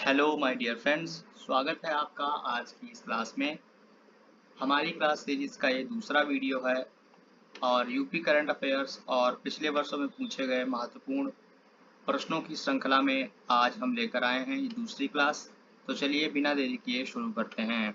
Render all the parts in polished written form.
Hello my dear friends, स्वागत है आपका आज की इस क्लास में। हमारी क्लास सीरीज का ये दूसरा वीडियो है और यूपी करंट अफेयर्स और पिछले वर्षों में पूछे गए महत्वपूर्ण प्रश्नों की श्रृंखला में आज हम लेकर आए हैं ये दूसरी क्लास। तो चलिए बिना देरी किए शुरू करते हैं।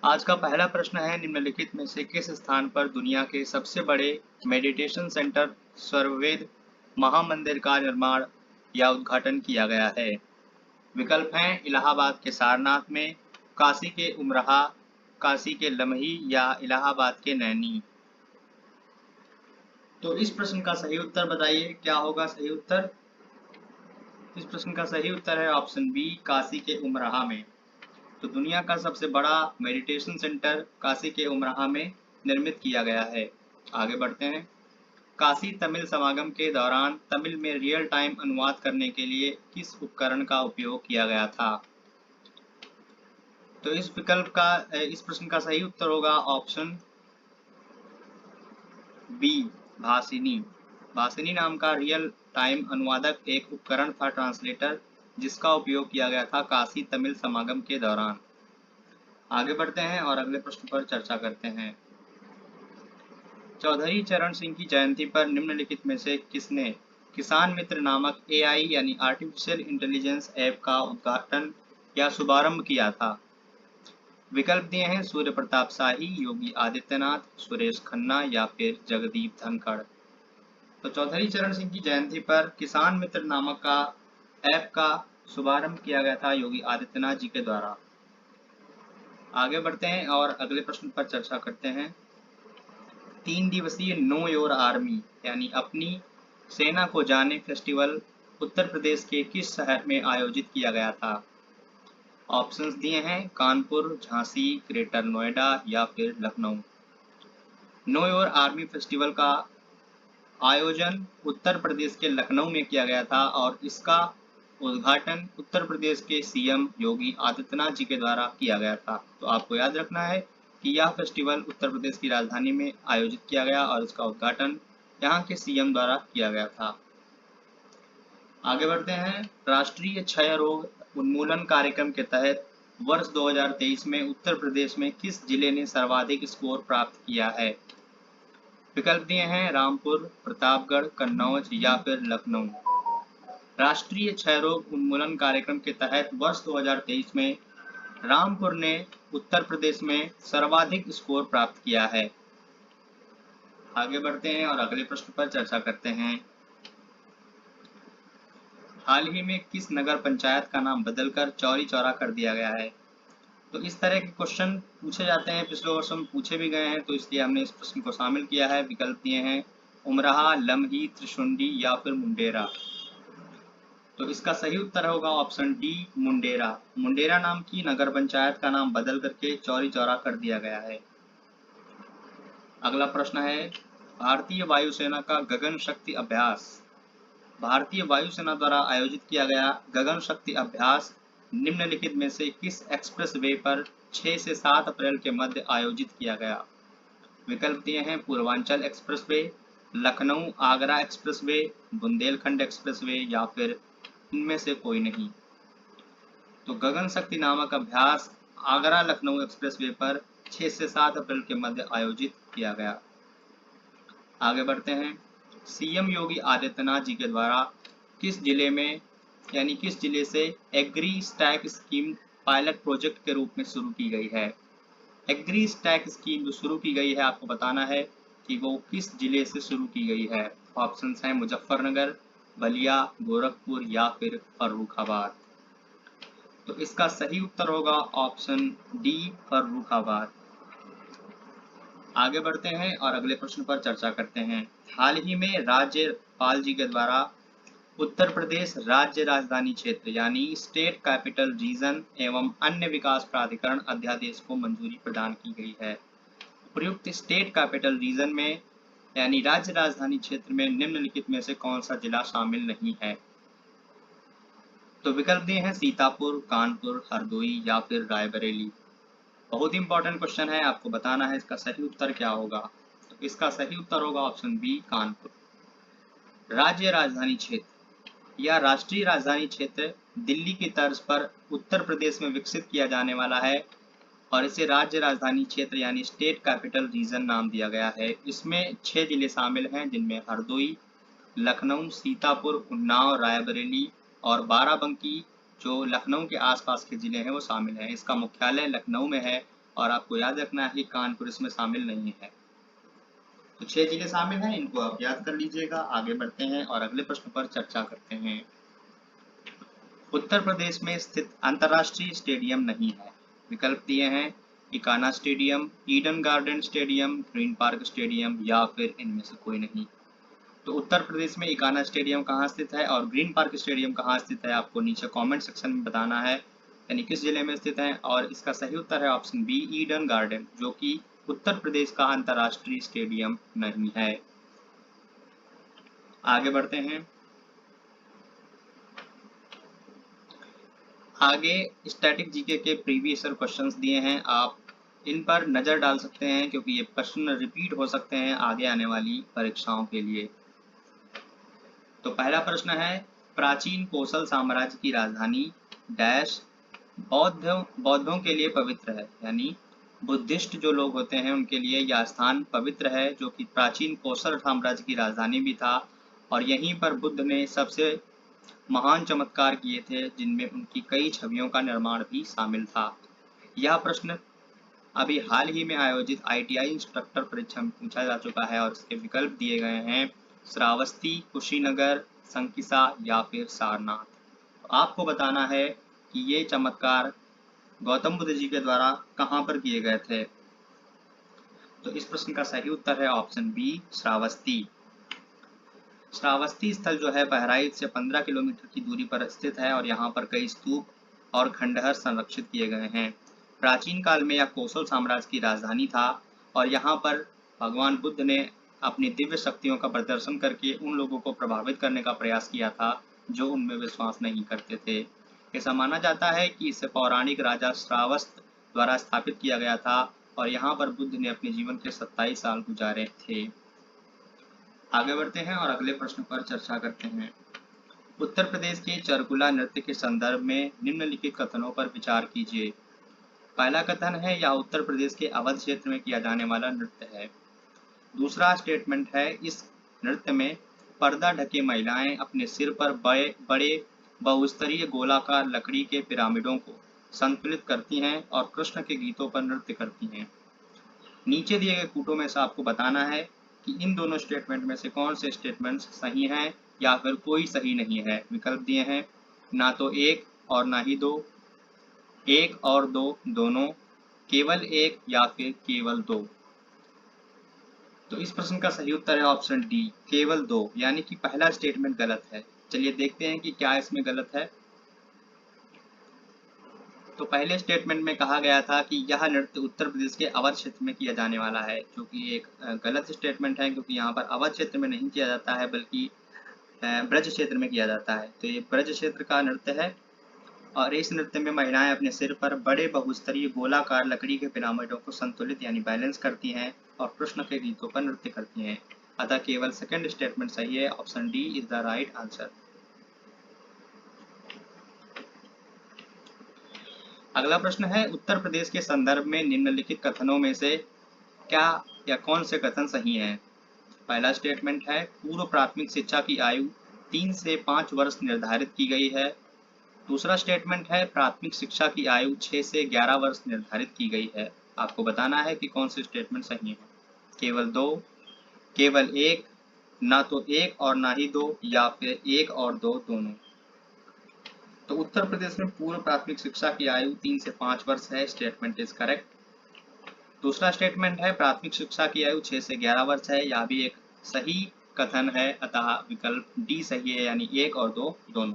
आज का पहला प्रश्न है, निम्नलिखित में से किस स्थान पर दुनिया के सबसे बड़े मेडिटेशन सेंटर सर्ववेद महामंदिर का निर्माण या उद्घाटन किया गया है? विकल्प हैं इलाहाबाद के सारनाथ में, काशी के उमराहा, काशी के लमही या इलाहाबाद के नैनी। तो इस प्रश्न का सही उत्तर बताइए, क्या होगा सही उत्तर? इस प्रश्न का सही उत्तर है ऑप्शन बी, काशी के उमराहा में। तो दुनिया का सबसे बड़ा मेडिटेशन सेंटर काशी के उमराहा में निर्मित किया गया है। आगे बढ़ते हैं। काशी तमिल समागम के दौरान तमिल में रियल टाइम अनुवाद करने के लिए किस उपकरण का उपयोग किया गया था? तो इस प्रश्न का सही उत्तर होगा ऑप्शन बी, भासिनी। भासिनी नाम का रियल टाइम अनुवादक एक उपकरण था, ट्रांसलेटर, जिसका उपयोग किया गया था काशी तमिल समागम के दौरान। आगे बढ़ते हैं और अगले प्रश्न पर चर्चा करते हैं। चौधरी चरण सिंह की जयंती पर निम्नलिखित में से किसने किसान मित्र नामक एआई यानी आर्टिफिशियल इंटेलिजेंस ऐप का उद्घाटन या शुभारंभ किया था? विकल्प दिए हैं सूर्य प्रताप शाही, योगी आदित्यनाथ, सुरेश खन्ना या फिर जगदीप धनखड़। तो चौधरी चरण सिंह की जयंती पर किसान मित्र नामक का ऐप का शुभारंभ किया गया था योगी आदित्यनाथ जी के द्वारा। आगे बढ़ते हैं और अगले प्रश्न पर चर्चा करते हैं। 3 दिवसीय नो योर आर्मी यानी अपनी सेना को जाने फेस्टिवल उत्तर प्रदेश के किस शहर में आयोजित किया गया था? ऑप्शंस दिए हैं कानपुर, झांसी, ग्रेटर नोएडा या फिर Lucknow. Know your army festival का आयोजन उत्तर प्रदेश के लखनऊ में किया गया था और इसका उद्घाटन उत्तर प्रदेश के सीएम योगी आदित्यनाथ जी के द्वारा किया गया था। तो आपको याद रखना है कि यह फेस्टिवल उत्तर प्रदेश की राजधानी में आयोजित किया गया और इसका उद्घाटन यहाँ के सीएम द्वारा किया गया था। आगे बढ़ते हैं। राष्ट्रीय क्षय रोग उन्मूलन कार्यक्रम के तहत वर्ष 2023 में उत्तर प्रदेश में किस जिले ने सर्वाधिक स्कोर प्राप्त किया है? विकल्प दिए हैं रामपुर, प्रतापगढ़, कन्नौज या फिर लखनऊ। राष्ट्रीय क्षय रोग उन्मूलन कार्यक्रम के तहत वर्ष 2023 में रामपुर ने उत्तर प्रदेश में सर्वाधिक स्कोर प्राप्त किया है। आगे बढ़ते हैं और अगले प्रश्न पर चर्चा करते हैं। हाल ही में किस नगर पंचायत का नाम बदलकर चौरी चौरा कर दिया गया है? तो इस तरह के क्वेश्चन पूछे जाते हैं, पिछले वर्षों में पूछे भी गए हैं, तो इसलिए हमने इस प्रश्न को शामिल किया है। विकल्प दिए हैं उमराहा, लमही, त्रिशुंडी या फिर मुंडेरा। तो इसका सही उत्तर होगा ऑप्शन डी, मुंडेरा। मुंडेरा नाम की नगर पंचायत का नाम बदल करके चौरी चौरा कर दिया गया है। अगला प्रश्न है, भारतीय वायुसेना का गगन शक्ति अभ्यास भारतीय वायुसेना द्वारा आयोजित किया गया गगन शक्ति अभ्यास निम्नलिखित में से किस एक्सप्रेसवे पर 6 से 7 अप्रैल के मध्य आयोजित किया गया? विकल्प दिए हैं Purvanchal expressway, Lucknow Agra expressway, Bundelkhand expressway या फिर इनमें से कोई नहीं। तो गगन शक्ति नामक अभ्यास आगरा लखनऊ एक्सप्रेसवे पर 6 से 7 अप्रैल के मध्य आयोजित किया गया। आगे बढ़ते हैं। सीएम योगी आदित्यनाथ जी के द्वारा किस जिले से agri stack scheme pilot project के रूप में शुरू की गई है? एग्री स्टैक स्कीम जो शुरू की गई है, आपको बताना है कि वो किस जिले से शुरू की गई है। ऑप्शंस हैं मुजफ्फरनगर, बलिया, गोरखपुर या फिर फर्रुखाबाद। तो इसका सही उत्तर होगा ऑप्शन डी, फर्रुखाबाद। आगे बढ़ते हैं और अगले प्रश्न पर चर्चा करते हैं। हाल ही में राज्यपाल जी के द्वारा उत्तर प्रदेश राज्य राजधानी क्षेत्र यानी स्टेट कैपिटल रीजन एवं अन्य विकास प्राधिकरण अध्यादेश को मंजूरी प्रदान की गई है। प्रयुक्त स्टेट कैपिटल रीजन में यानी राज्य राजधानी क्षेत्र में निम्नलिखित में से कौन सा जिला शामिल नहीं है? तो विकल्प दिए हैं सीतापुर, कानपुर, हरदोई या फिर रायबरेली। बहुत ही इंपॉर्टेंट क्वेश्चन है, आपको बताना है इसका सही उत्तर क्या होगा। तो इसका सही उत्तर होगा ऑप्शन बी, कानपुर। राज्य राजधानी क्षेत्र यह राष्ट्रीय राजधानी क्षेत्र दिल्ली की तर्ज पर उत्तर प्रदेश में विकसित किया जाने वाला है और इसे राज्य राजधानी क्षेत्र यानी स्टेट कैपिटल रीजन नाम दिया गया है। इसमें 6 जिले शामिल हैं जिनमें हरदोई, लखनऊ, सीतापुर, उन्नाव, रायबरेली और बाराबंकी जो लखनऊ के आसपास के जिले हैं वो शामिल हैं। इसका मुख्यालय लखनऊ में है और आपको याद रखना है कि कानपुर इसमें शामिल नहीं है। तो 6 जिले शामिल हैं, इनको आप याद कर लीजिएगा। आगे बढ़ते हैं और अगले प्रश्न पर चर्चा करते हैं। उत्तर प्रदेश में स्थित अंतर्राष्ट्रीय स्टेडियम नहीं है। विकल्प दिए हैं Ekana stadium, Eden garden stadium, green park stadium या फिर इनमें से कोई नहीं। तो उत्तर प्रदेश में इकाना स्टेडियम कहाँ स्थित है और ग्रीन पार्क स्टेडियम कहाँ स्थित है, आपको नीचे कमेंट सेक्शन में बताना है, यानी किस जिले में स्थित है। और इसका सही उत्तर है ऑप्शन बी, ईडन गार्डन, जो कि उत्तर प्रदेश का अंतर्राष्ट्रीय स्टेडियम नहीं है। आगे बढ़ते हैं। आगे स्टैटिक जीके के प्रीवियस ईयर क्वेश्चंस दिए हैं, आप इन पर नजर डाल सकते हैं क्योंकि ये प्रश्न रिपीट हो सकते हैं आगे आने वाली परीक्षाओं के लिए। तो पहला प्रश्न है, प्राचीन कोसल साम्राज्य की राजधानी डैश बौद्धों के लिए पवित्र है, यानी बुद्धिस्ट जो लोग होते हैं उनके लिए यह स्थान पवित्र है, जो कि प्राचीन कोसल साम्राज्य की राजधानी भी था और यहीं पर बुद्ध ने सबसे महान चमत्कार किए थे जिनमें उनकी कई छवियों का निर्माण भी शामिल था। यह प्रश्न अभी हाल ही में आयोजित ITI इंस्ट्रक्टर परीक्षा में पूछा जा चुका है और इसके विकल्प दिए गए हैं श्रावस्ती, कुशीनगर, संकिसा या फिर सारनाथ। तो आपको बताना है कि ये चमत्कार गौतम बुद्ध जी के द्वारा कहाँ पर किए गए थे। तो इस प्रश्न का सही उत्तर है ऑप्शन बी, श्रावस्ती। श्रावस्ती स्थल जो है बहराइच से 15 किलोमीटर की दूरी पर स्थित है और यहाँ पर कई स्तूप और खंडहर संरक्षित किए गए हैं। प्राचीन काल में यह कोसल साम्राज्य की राजधानी था और यहाँ पर भगवान बुद्ध ने अपनी दिव्य शक्तियों का प्रदर्शन करके उन लोगों को प्रभावित करने का प्रयास किया था जो उनमें विश्वास नहीं करते थे। ऐसा माना जाता है कि इसे पौराणिक राजा श्रावस्त द्वारा स्थापित किया गया था और यहाँ पर बुद्ध ने अपने जीवन के 27 साल गुजारे थे। आगे बढ़ते हैं और अगले प्रश्न पर चर्चा करते हैं। उत्तर प्रदेश के चरकुला नृत्य के संदर्भ में निम्नलिखित कथनों पर विचार कीजिए। पहला कथन है यह उत्तर प्रदेश के अवध क्षेत्र में किया जाने वाला नृत्य है। दूसरा स्टेटमेंट है इस नृत्य में पर्दा ढके महिलाएं अपने सिर पर बड़े बहुस्तरीय गोलाकार लकड़ी के पिरामिडों को संतुलित करती हैं और कृष्ण के गीतों पर नृत्य करती हैं। नीचे दिए गए कूटों में से आपको बताना है कि इन दोनों स्टेटमेंट में से कौन से स्टेटमेंट्स सही हैं या फिर कोई सही नहीं है। विकल्प दिए हैं ना तो एक और ना ही दो, एक और दो दोनों, केवल एक या फिर केवल दो। तो इस प्रश्न का सही उत्तर है ऑप्शन डी, केवल दो, यानी कि पहला स्टेटमेंट गलत है। चलिए देखते हैं कि क्या इसमें गलत है। तो पहले स्टेटमेंट में कहा गया था कि यह नृत्य उत्तर प्रदेश के अवध क्षेत्र में किया जाने वाला है, जो कि एक गलत स्टेटमेंट है क्योंकि यहाँ पर अवध क्षेत्र में नहीं किया जाता है बल्कि ब्रज क्षेत्र में किया जाता है। तो ये ब्रज क्षेत्र का नृत्य है और इस नृत्य में महिलाएं अपने सिर पर बड़े बहुस्तरीय गोलाकार लकड़ी के पिरामिडों को संतुलित यानी बैलेंस करती हैं और कृष्ण के गीतों पर नृत्य करती हैं। अतः केवल सेकंड स्टेटमेंट सही है, option D is the right answer. अगला प्रश्न है उत्तर प्रदेश के संदर्भ में निम्नलिखित कथनों में से क्या या कौन से कथन सही हैं। पहला स्टेटमेंट है पूर्व प्राथमिक शिक्षा की आयु 3 से 5 वर्ष निर्धारित की गई है। दूसरा स्टेटमेंट है प्राथमिक शिक्षा की आयु 6 से 11 वर्ष निर्धारित की गई है। आपको बताना है कि कौन से स्टेटमेंट सही है। केवल दो, केवल एक, ना तो एक और ना ही दो या फिर एक और दो दोनों। तो उत्तर प्रदेश में पूर्व प्राथमिक शिक्षा की आयु 3 से 5 वर्ष है, स्टेटमेंट इज करेक्ट। दूसरा स्टेटमेंट है प्राथमिक शिक्षा की आयु 6 से 11 वर्ष है, यह भी एक सही कथन है, अतः विकल्प डी सही है, यानी एक और दो दोनों।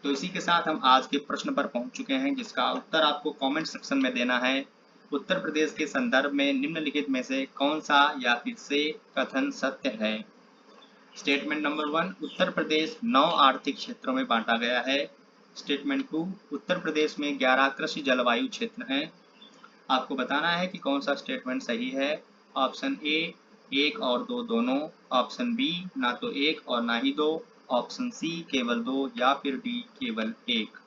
तो इसी के साथ हम आज के प्रश्न पर पहुंच चुके हैं जिसका उत्तर आपको कमेंट सेक्शन में देना है। उत्तर प्रदेश के संदर्भ में निम्नलिखित में से कौन सा या फिर से कथन सत्य है। स्टेटमेंट नंबर 1, उत्तर प्रदेश 9 आर्थिक क्षेत्रों में बांटा गया है। स्टेटमेंट 2, उत्तर प्रदेश में 11 कृषि जलवायु क्षेत्र हैं। आपको बताना है कि कौन सा स्टेटमेंट सही है। ऑप्शन ए 1 और 2 दोनों, ऑप्शन बी ना तो 1 और ना ही 2, ऑप्शन सी केवल 2 या फिर डी केवल 1।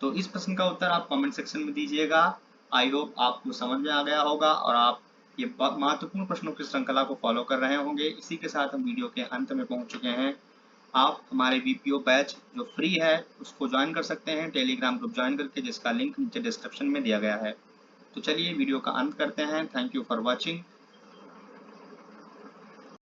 तो इस प्रश्न का उत्तर आप कमेंट सेक्शन में दीजिएगा। आई होप आपको समझ में आ गया होगा और आप ये महत्वपूर्ण प्रश्नों की श्रृंखला को फॉलो कर रहे होंगे। इसी के साथ हम वीडियो के अंत में पहुंच चुके हैं। आप हमारे बीपीओ बैच जो फ्री है उसको ज्वाइन कर सकते हैं टेलीग्राम ग्रुप ज्वाइन करके, जिसका लिंक नीचे डिस्क्रिप्शन में दिया गया है। तो चलिए वीडियो का अंत करते हैं। Thank you for watching.